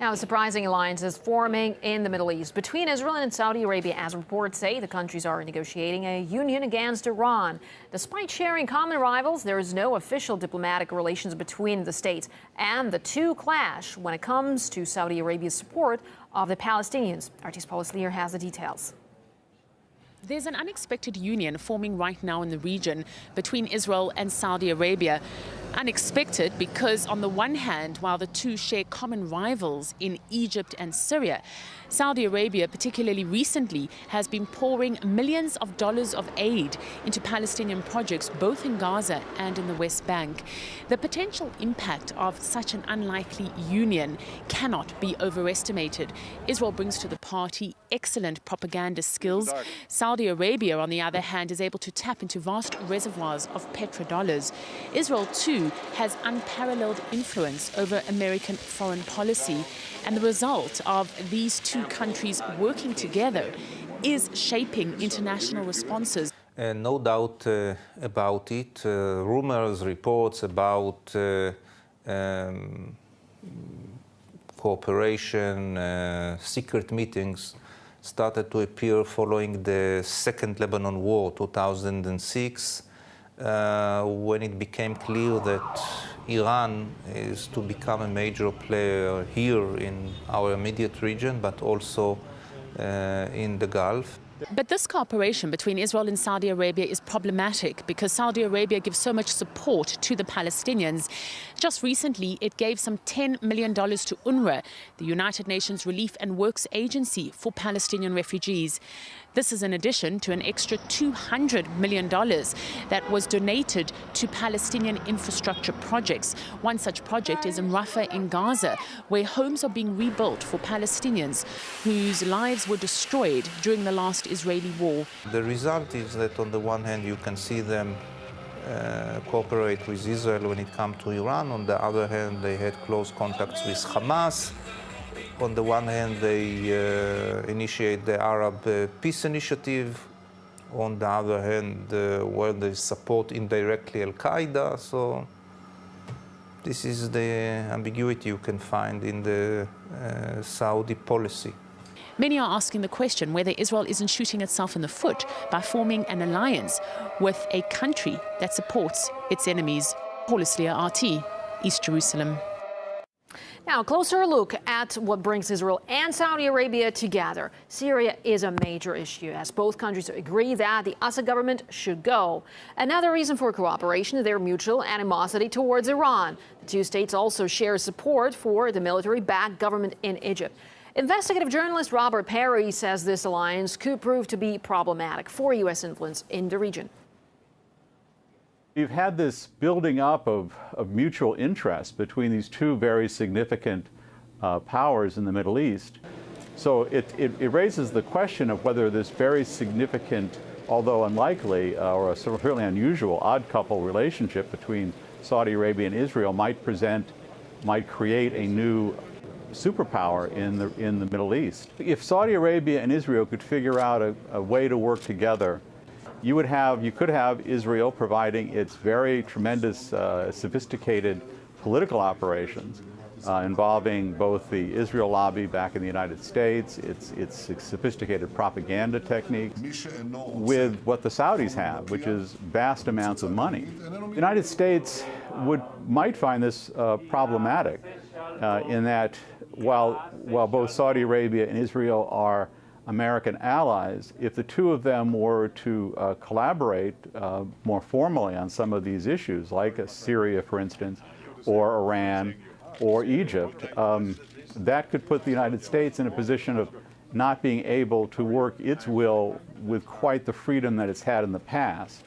Now, a surprising alliance is forming in the Middle East between Israel and Saudi Arabia. As reports say, the countries are negotiating a union against Iran. Despite sharing common rivals, there is no official diplomatic relations between the states, and the two clash when it comes to Saudi Arabia's support of the Palestinians. RT's Paula Sleer has the details. There's an unexpected union forming right now in the region between Israel and Saudi Arabia. Unexpected because, on the one hand, while the two share common rivals in Egypt and Syria, Saudi Arabia, particularly recently, has been pouring millions of dollars of aid into Palestinian projects both in Gaza and in the West Bank. The potential impact of such an unlikely union cannot be overestimated. Israel brings to the party excellent propaganda skills. Saudi Arabia, on the other hand, is able to tap into vast reservoirs of petrodollars. Israel, too, has unparalleled influence over American foreign policy. And the result of these two countries working together is shaping international responses. No doubt about it. Rumors, reports about cooperation, secret meetings started to appear following the Second Lebanon War, 2006, when it became clear that Iran is to become a major player here in our immediate region, but also in the Gulf. But this cooperation between Israel and Saudi Arabia is problematic because Saudi Arabia gives so much support to the Palestinians. Just recently, it gave some $10 million to UNRWA, the United Nations Relief and Works Agency for Palestinian refugees. This is in addition to an extra $200 million that was donated to Palestinian infrastructure projects. One such project is in Rafah in Gaza, where homes are being rebuilt for Palestinians whose lives were destroyed during the last Israeli war. The result is that on the one hand you can see them cooperate with Israel when it comes to Iran. On the other hand, they had close contacts with Hamas. On the one hand, they initiate the Arab Peace Initiative. On the other hand, well, they support indirectly Al-Qaeda. So this is the ambiguity you can find in the Saudi policy. Many are asking the question whether Israel isn't shooting itself in the foot by forming an alliance with a country that supports its enemies. Paula Sleer, RT, East Jerusalem. Now, a closer look at what brings Israel and Saudi Arabia together. Syria is a major issue, as both countries agree that the Assad government should go. Another reason for cooperation is their mutual animosity towards Iran. The two states also share support for the military-backed government in Egypt. Investigative journalist Robert Perry says this alliance could prove to be problematic for U.S. influence in the region. You've had this building up of mutual interest between these two very significant powers in the Middle East. So it raises the question of whether this very significant, although unlikely, or a sort of really unusual odd couple relationship between Saudi Arabia and Israel might create a new superpower in the Middle East. If Saudi Arabia and Israel could figure out a way to work together, you could have Israel providing its very tremendous, sophisticated political operations involving both the Israel lobby back in the United States, its sophisticated propaganda techniques, with what the Saudis have, which is vast amounts of money. The United States might find this problematic in that while both Saudi Arabia and Israel are American allies, if the two of them were to collaborate more formally on some of these issues, like Syria, for instance, or Iran, or Egypt, that could put the United States in a position of not being able to work its will with quite the freedom that it's had in the past.